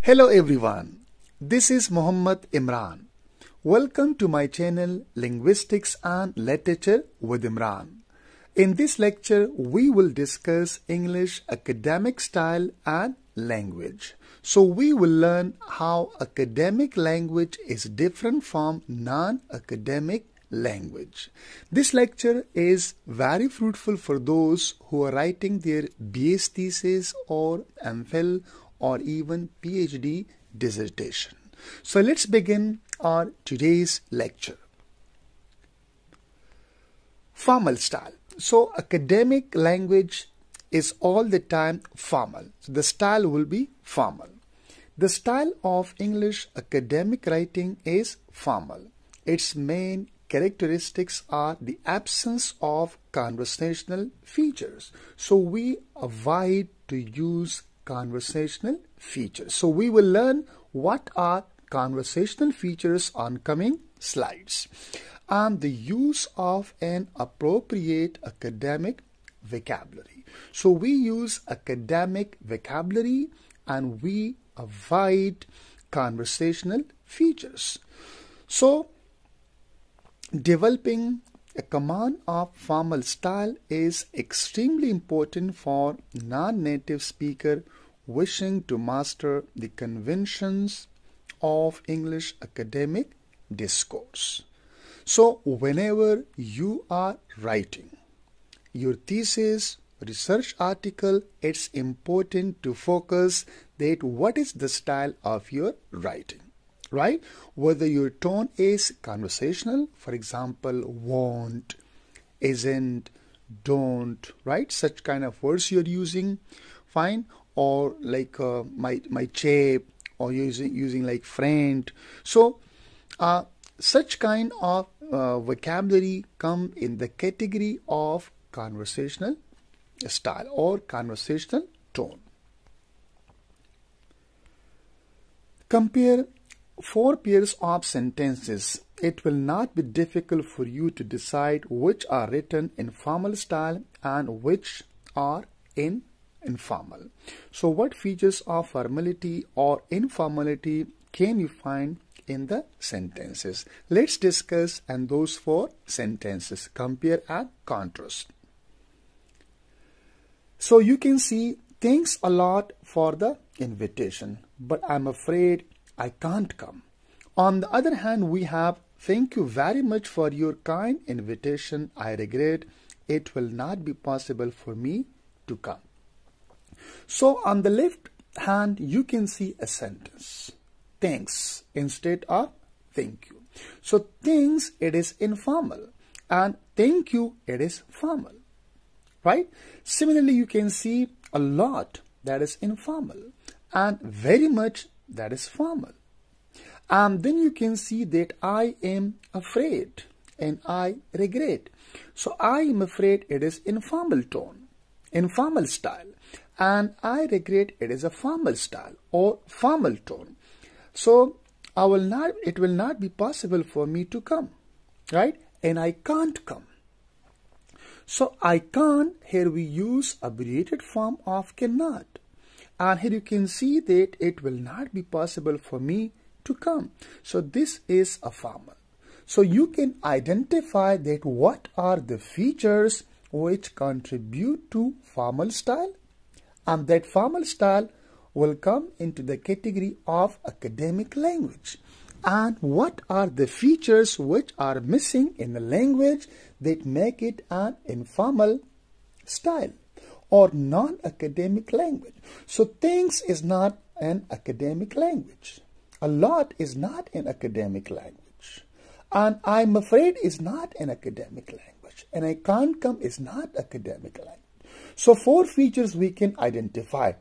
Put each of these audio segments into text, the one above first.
Hello everyone, this is Muhammad Imran. Welcome to my channel Linguistics and Literature with Imran. In this lecture, we will discuss English academic style and language. So we will learn how academic language is different from non-academic language. This lecture is very fruitful for those who are writing their BS thesis or MPhil or even PhD dissertation. So let's begin our today's lecture. Formal style. So academic language is all the time formal. So the style will be formal. The style of English academic writing is formal. Its main characteristics are the absence of conversational features. So we avoid to use conversational features. So we will learn what are conversational features on coming slides, and the use of an appropriate academic vocabulary. So we use academic vocabulary and we avoid conversational features. So developing a command of formal style is extremely important for non-native speaker wishing to master the conventions of English academic discourse. So whenever you are writing your thesis, research article, it's important to focus that what is the style of your writing. Right? Whether your tone is conversational, for example, won't, isn't, don't, right? Such kind of words you're using, fine. Or like my chap, or using like friend. So such kind of vocabulary come in the category of conversational style or conversational tone. Compare 4 pairs of sentences. It will not be difficult for you to decide which are written in formal style and which are in informal. So what features of formality or informality can you find in the sentences? Let's discuss and those 4 sentences, compare and contrast. So you can see, thanks a lot for the invitation, but I'm afraid I can't come. On the other hand, we have, thank you very much for your kind invitation. I regret it will not be possible for me to come. So on the left hand, you can see a sentence, thanks instead of thank you. So thanks, it is informal, and thank you, it is formal, right? Similarly, you can see a lot, that is informal, and very much, that is formal. And then you can see that I am afraid and I regret. So I am afraid, it is informal tone, informal style, and I regret, it is a formal style or formal tone. So it will not be possible for me to come, right? And I can't come. So I can't, here we use abbreviated form of cannot. And here you can see that it will not be possible for me to come. So this is a formal. So you can identify that what are the features which contribute to formal style, and that formal style will come into the category of academic language. And what are the features which are missing in the language that make it an informal style or non-academic language. So thanks is not an academic language. A lot is not an academic language. And I'm afraid is not an academic language. And I can't come is not academic language. So 4 features we can identify.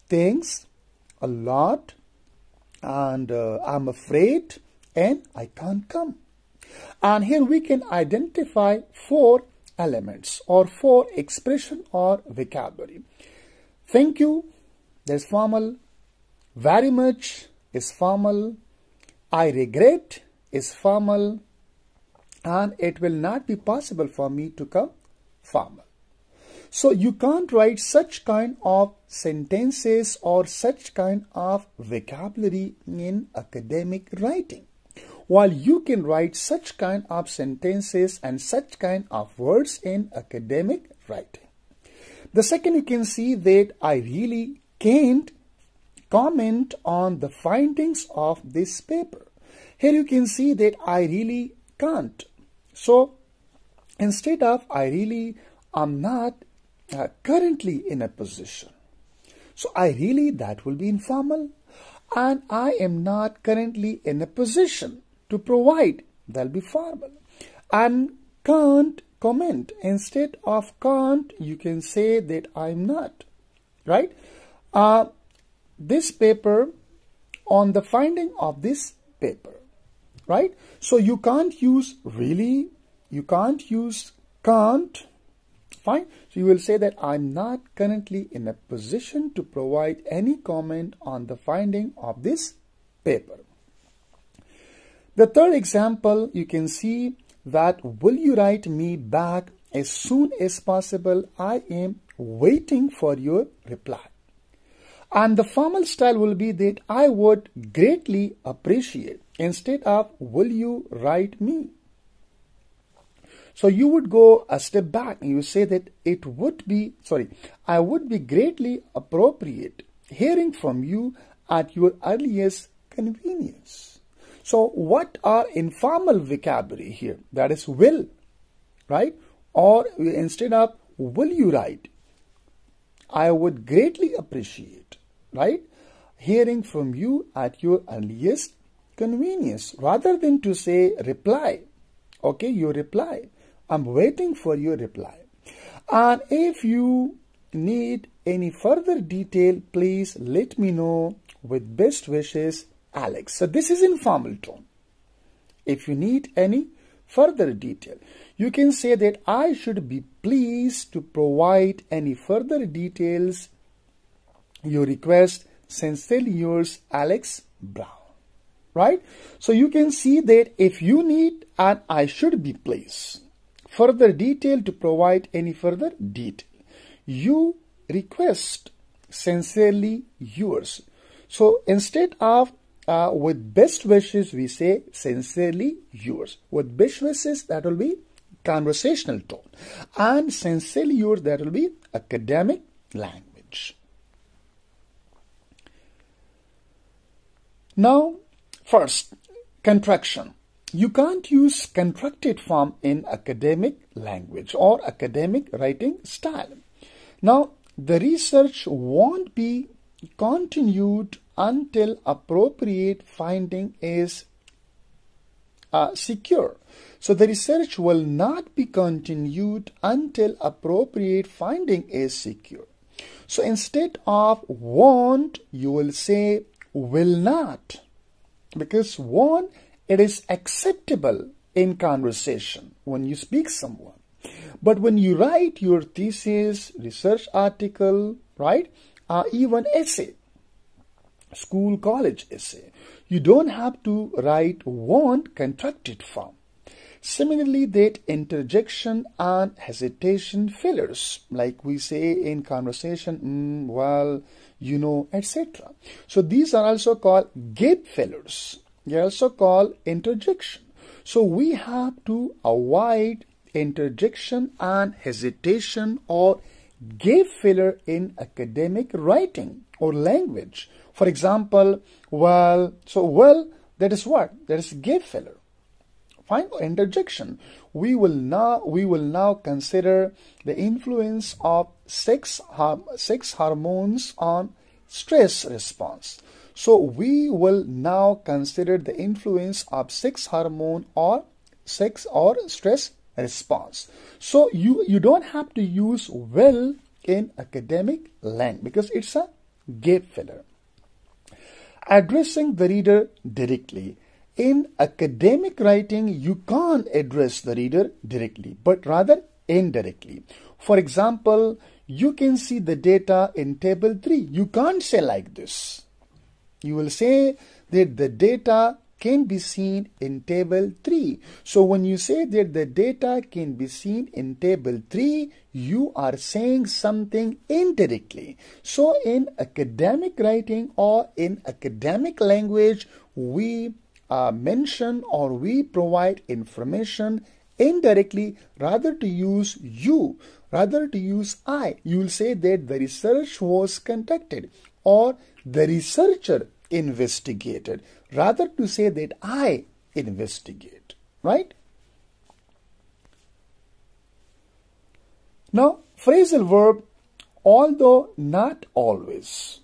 Thanks, a lot, and I'm afraid, and I can't come. And here we can identify 4 elements or 4 expression or vocabulary. Thank you, that's formal. Very much is formal. I regret is formal. And it will not be possible for me to come, formal. So you can't write such kind of sentences or such kind of vocabulary in academic writing, while you can write such kind of sentences and such kind of words in academic writing. The second, you can see that I really can't comment on the findings of this paper. Here you can see that I really can't. So instead of I really am not currently in a position. So I really, that will be informal. And I am not currently in a position to provide, that'll be formal. And can't comment. Instead of can't, you can say that I'm not. Right? This paper, on the finding of this paper. Right? So you can't use really, you can't use can't. Fine. So you will say that I'm not currently in a position to provide any comment on the finding of this paper. The third example, you can see that will you write me back as soon as possible? I am waiting for your reply. And the formal style will be that I would greatly appreciate instead of will you write me. So you would go a step back and you say that it would be, I would be greatly appropriate hearing from you at your earliest convenience. So what are informal vocabulary here? That is will, right? Or instead of will you write, I would greatly appreciate, right? Hearing from you at your earliest convenience, rather than to say reply. Okay, your reply. I'm waiting for your reply. And if you need any further detail, please let me know. With best wishes, Alex. So this is informal tone. If you need any further detail, you can say that I should be pleased to provide any further details. Your request, sincerely yours, Alex Brown. Right? So you can see that if you need and I should be pleased further detail to provide any further detail, you request sincerely yours. So instead of with best wishes, we say sincerely yours. With best wishes, that will be conversational tone. And sincerely yours, that will be academic language. Now, first, contraction. You can't use contracted form in academic language or academic writing style. Now, the research won't be continued until appropriate finding is secure. So the research will not be continued until appropriate finding is secure. So instead of won't, you will say will not, because won't, it is acceptable in conversation when you speak someone. But when you write your thesis, research article, right, even essay, school, college essay, you don't have to write won't contracted form. Similarly, that interjection and hesitation fillers, like we say in conversation, well, you know, etc. So these are also called gap fillers. They are also called interjection. So we have to avoid interjection and hesitation or gap filler in academic writing or language. For example, well, that is what? That is gap filler. Fine, interjection. We will now consider the influence of sex hormones on stress response. So we will now consider the influence of sex hormone or sex or stress response. So you don't have to use will in academic language because it's a gap filler. Addressing the reader directly. In academic writing, you can't address the reader directly, but rather indirectly. For example, you can see the data in table 3. You can't say like this. You will say that the data can be seen in table 3. So when you say that the data can be seen in table 3, you are saying something indirectly. So in academic writing or in academic language, we mention or we provide information indirectly, rather to use you, rather to use I. You will say that the research was conducted or the researcher investigated, rather to say that I investigate, right? Now, phrasal verb, although not always,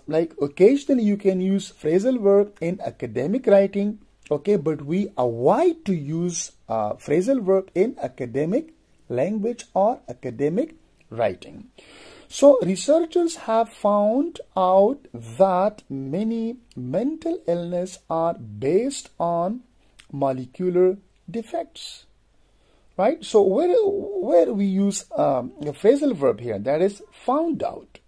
like occasionally you can use phrasal verb in academic writing, okay, but we avoid to use phrasal verb in academic language or academic writing. So researchers have found out that many mental illness are based on molecular defects, right? So where we use a phrasal verb here, that is found out,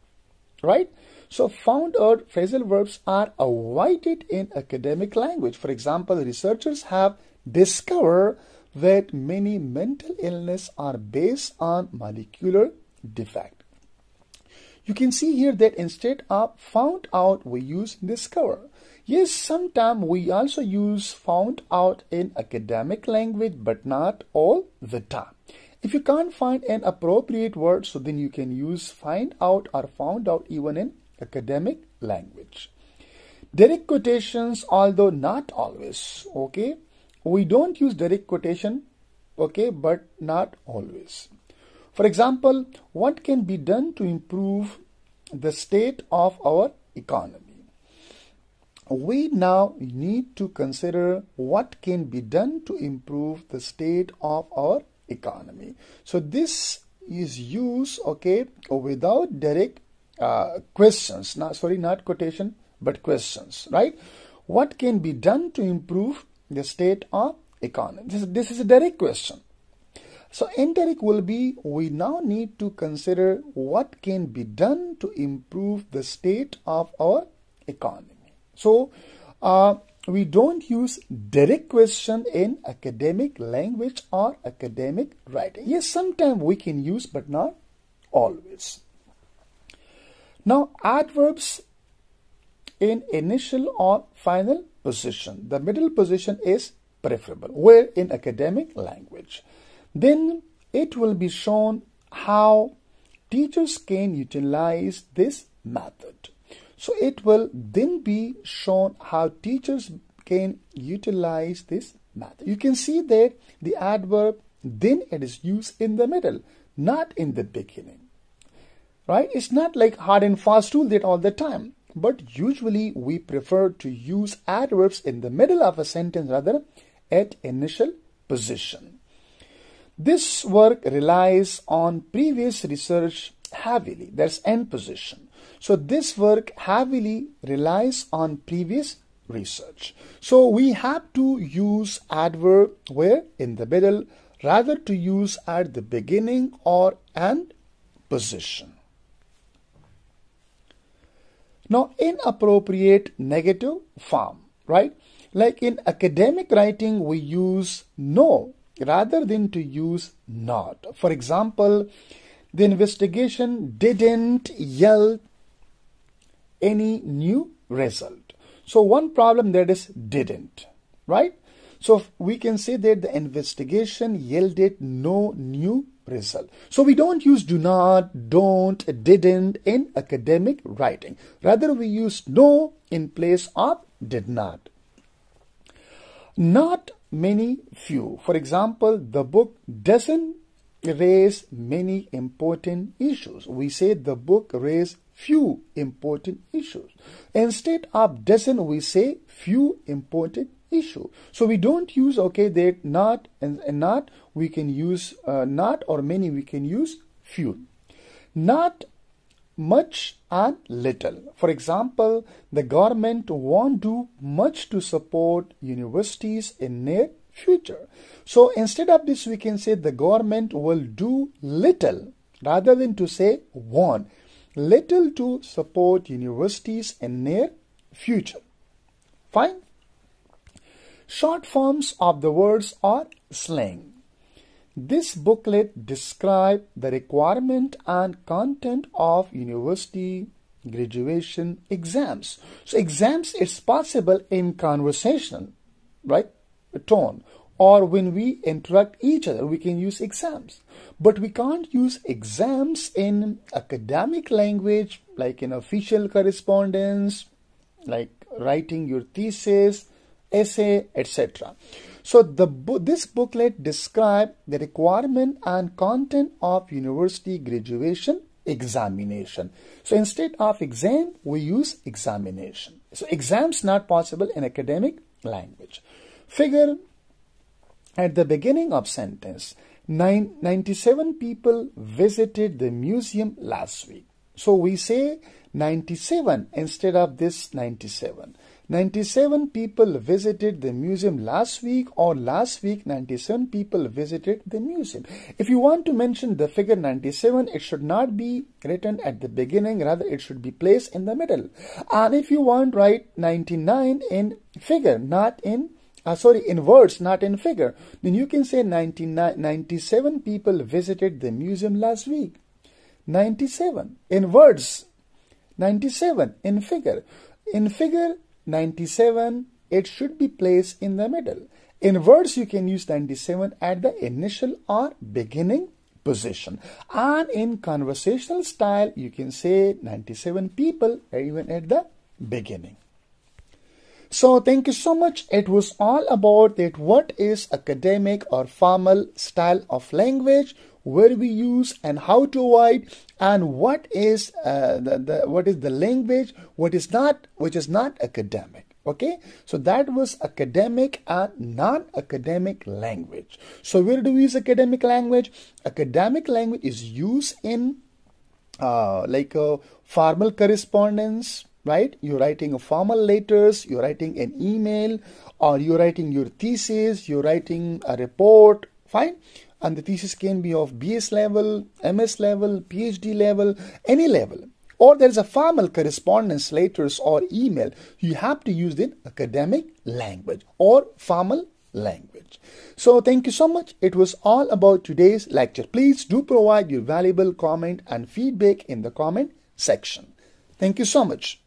right? So found out phrasal verbs are avoided in academic language. For example, researchers have discovered that many mental illness are based on molecular defect. You can see here that instead of found out, we use discover. Yes, sometimes we also use found out in academic language, but not all the time. If you can't find an appropriate word, so then you can use find out or found out even in academic language. Direct quotations, although not always, okay? We don't use direct quotation, okay, but not always. For example, what can be done to improve the state of our economy? We now need to consider what can be done to improve the state of our economy. So this is used, okay, without direct questions. Not quotation, but questions, right? What can be done to improve the state of economy? This is a direct question. So indirect will be, we now need to consider what can be done to improve the state of our economy. So we don't use direct question in academic language or academic writing. Yes, sometimes we can use, but not always. Now, adverbs in initial or final position. The middle position is preferable, where in academic language. Then it will be shown how teachers can utilize this method. So it will then be shown how teachers can utilize this method. You can see that the adverb then it is used in the middle, not in the beginning, right? It's not like hard and fast rule that all the time, but usually we prefer to use adverbs in the middle of a sentence rather at initial position. This work relies on previous research heavily. That's end position. So this work heavily relies on previous research. So we have to use adverb where in the middle rather to use at the beginning or end position. Now, inappropriate negative form, right? Like in academic writing, we use no rather than to use not. For example, the investigation didn't yield any new result. So one problem that is didn't, right? So we can say that the investigation yielded no new result. So we don't use do not, don't, didn't in academic writing. Rather we use no in place of did not. Not many, few. For example, the book doesn't raise many important issues. We say the book raised few important issues. Instead of doesn't, we say few important issue. So we don't use, okay, that not and not, we can use not, or many we can use few. Not much and little. For example, the government won't do much to support universities in near future. So instead of this, we can say the government will do little rather than to say won't. Little to support universities in near future. Fine. Short forms of the words are slang. This booklet describes the requirement and content of university graduation exams. So exams is possible in conversation, right? Tone, or when we interact each other, we can use exams. But we can't use exams in academic language, like in official correspondence, like writing your thesis, essay, etc. So this booklet describes the requirement and content of university graduation examination. So instead of exam, we use examination. So exams not possible in academic language. Figure at the beginning of sentence, 97 people visited the museum last week. So we say 97 instead of this 97. 97 people visited the museum last week, or last week 97 people visited the museum. If you want to mention the figure 97, it should not be written at the beginning, rather it should be placed in the middle. And if you want, write 99 in figure, not in in words, not in figure, then you can say 97 people visited the museum last week. 97 in words, 97 in figure. In figure 97, it should be placed in the middle. In words, you can use 97 at the initial or beginning position. And in conversational style, you can say 97 people even at the beginning. So thank you so much. It was all about that what is academic or formal style of language, where we use and how to avoid, and what is the language which is not academic. Okay, so that was academic and non-academic language. So where do we use academic language? Academic language is used in formal correspondence, right? You're writing a formal letters, you're writing an email, or you're writing your thesis, you're writing a report, fine. And the thesis can be of BS level, MS level, PhD level, any level. Or there's a formal correspondence, letters or email. You have to use the academic language or formal language. So thank you so much. It was all about today's lecture. Please do provide your valuable comment and feedback in the comment section. Thank you so much.